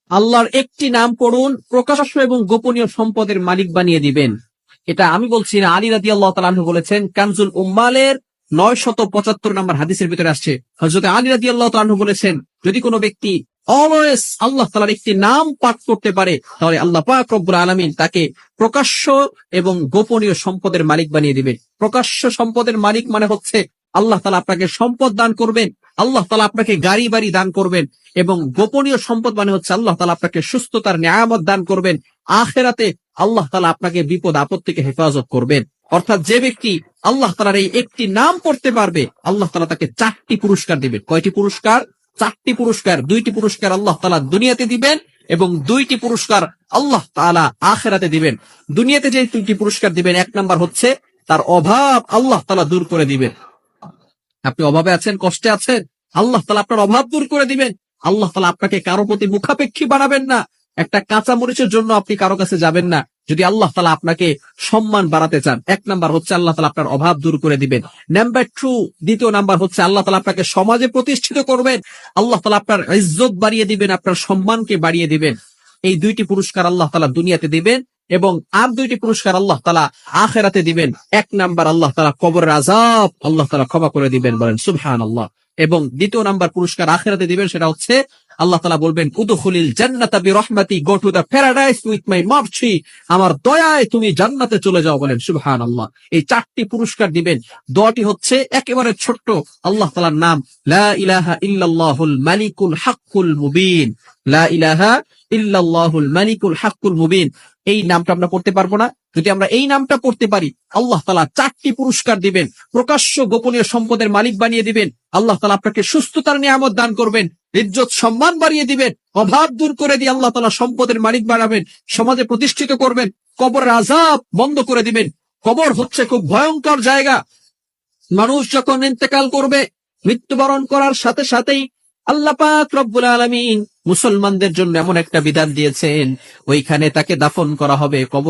আল্লাহর একটি নাম পড়ুন, প্রকাশ্য এবং গোপনীয় সম্পদের মালিক বানিয়ে দিবেন। এটা আমি বলছি না, আলী রাদিয়াল্লাহু তাআলা আনহু বলেছেন। কানজুল উম্মালের 975 নম্বর হাদিসের ভিতরে আসছে, হযরত আলী রাদিয়াল্লাহু তাআলা আনহু বলেছেন, যদি কোনো ব্যক্তি অলওয়েজ আল্লাহ তাআলার একটি নাম পাঠ করতে পারে, তাহলে আল্লাহ পাক রব্বুল আলামিন তাকে প্রকাশ্য এবং গোপনীয় সম্পদের মালিক বানিয়ে দিবেন। প্রকাশ্য সম্পদের মালিক মানে হচ্ছে আল্লাহ তাআলা আপনাকে সম্পদ দান করবেন, আল্লাহ তাআলা আপনাকে গাড়ি বাড়ি দান করবেন। এবং গোপনীয় সম্পদ মানে হচ্ছে আল্লাহ তাআলা আপনাকে সুস্থতার নিয়ামত দান করবেন। আখিরাতে আল্লাহ তাআলা আপনাকে বিপদ আপদ থেকে হেফাজত করবেন। অর্থাৎ যে ব্যক্তি আল্লাহ তাআলার এই একটি নাম পড়তে পারবে, আল্লাহ তাআলা তাকে 4টি পুরস্কার দিবেন। কয়টি পুরস্কার? 4টি পুরস্কার। 2টি পুরস্কার আল্লাহ তাআলা দুনিয়াতে দিবেন এবং 2টি পুরস্কার আল্লাহ তাআলা আখিরাতে দিবেন। দুনিয়াতে যে 2টি পুরস্কার দিবেন, 1 নাম্বার হচ্ছে তার অভাব আল্লাহ তাআলা দূর করে দিবেন। আপনি অভাবে আছেন, কষ্টে আছেন, আল্লাহ তাআলা আপনার অভাব দূর করে দিবেন। আল্লাহ তাআলা আপনাকে কারো প্রতি মুখাপেক্ষী বানাবেন না। একটা কাঁচা মরিচের জন্য আপনি কারো কাছে যাবেন না। যদি আল্লাহ তাআলা আপনাকে সম্মান বাড়াতে চান, 1 নাম্বার হচ্ছে আল্লাহ তাআলা আপনার অভাব দূর করে দিবেন। নাম্বার 2, দ্বিতীয় নাম্বার হচ্ছে আল্লাহ তাআলা আপনাকে সমাজে প্রতিষ্ঠিত করবেন। আল্লাহ তাআলা আপনার ইজ্জত বাড়িয়ে দিবেন, আপনার সম্মানকে বাড়িয়ে দিবেন। এই 2টি পুরস্কার আল্লাহ তাআলা দুনিয়াতে দিবেন এবং আর 2টি পুরস্কার আল্লাহ তাআলা আখিরাতে দিবেন। 1 নাম্বার আল্লাহ তাআলা কবরের আযাব আল্লাহ তাআলা ক্ষমা করে দিবেন, বলেন সুবহানাল্লাহ। এবং দ্বিতীয় নাম্বার পুরস্কার আখিরাতে দিবেন, সেটা হচ্ছে আল্লাহ তাআলা বলবেন, উদখুলিল জান্নাতা বিরহমাতি, go to the paradise with my mercy, আমার দয়ায় তুমি জান্নাতে চলে যাও, বলেন সুবহানাল্লাহ। এই 4টি পুরস্কার দিবেন। দোয়াটি হচ্ছে একেবারে ছোট্ট, আল্লাহ তাআলার নাম, লা ইলাহা ইল্লাল্লাহুল মালিকুল হাক্কুল মুবিন। লা ইলাহা ইল্লাল্লাহুল মালিকুল হাক্কুল মুবিন। এই নামটা আমরা পড়তে পারবো না? যদি আমরা এই নামটা পড়তে পারি, আল্লাহ তাআলা 4টি পুরস্কার দিবেন, প্রকাশ্য গোপনীয় সম্পদের মালিক বানিয়ে দিবেন। আল্লাহ তাআলা আপনাকে সুস্থতার নিয়ামত দান করবেন, ইজ্জত সম্মান বাড়িয়ে দিবেন, অভাব দূর করে দিয়ে আল্লাহ তাআলা সম্পদের মালিক বানাবেন, সমাজে প্রতিষ্ঠিত করবেন, কবরের আযাব বন্ধ করে দিবেন। কবর হচ্ছে খুব ভয়ঙ্কর জায়গা। মানুষ যখন ইন্তেকাল করবে, মৃত্যুবরণ করার সাথে সাথেই আল্লাহ পাক রব্বুল আলামিন মুসলমানদের জন্য এমন একটা বিধান দিয়েছেন, ওইখানে তাকে দাফন করা হবে। কবর